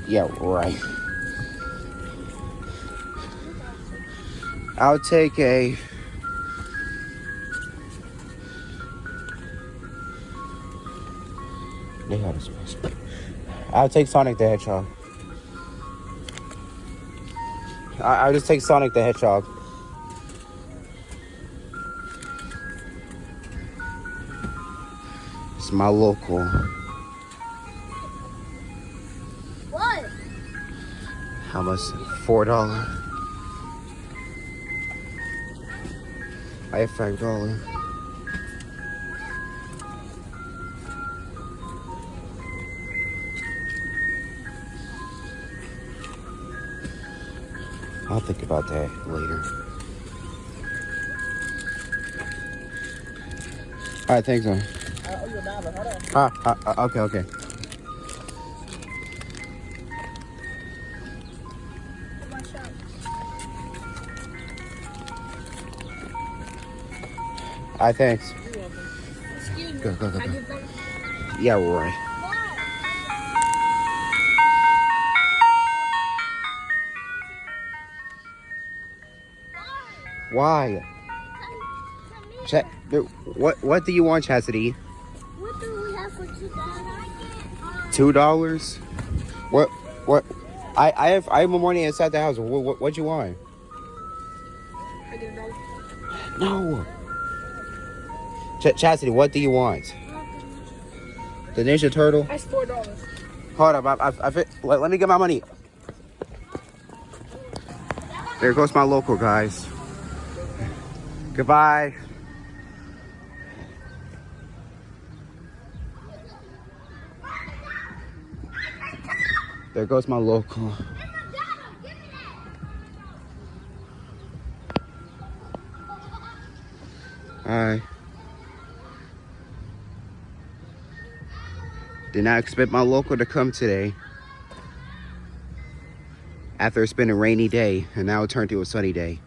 Yeah, right. I'll take a... They got a space. I'll take Sonic the Hedgehog. I'll just take Sonic the Hedgehog. It's my local. What? How much? $4. I have $5. I'll think about that later. All right, thanks, man. Okay. All right, thanks. You're welcome. Excuse me. Go. I get back. Yeah, right. Why? Come here. What do you want, Chastity? What do we have for $2? $2? What? I have more money inside the house. What you want? I get $1. No. Chastity, what do you want? The Ninja Turtle? That's $4. Hold up, let me get my money. There goes my local, guys. Goodbye. There goes my local. Alright. Did not expect my local to come today. After it's been a rainy day, and now it turned to a sunny day.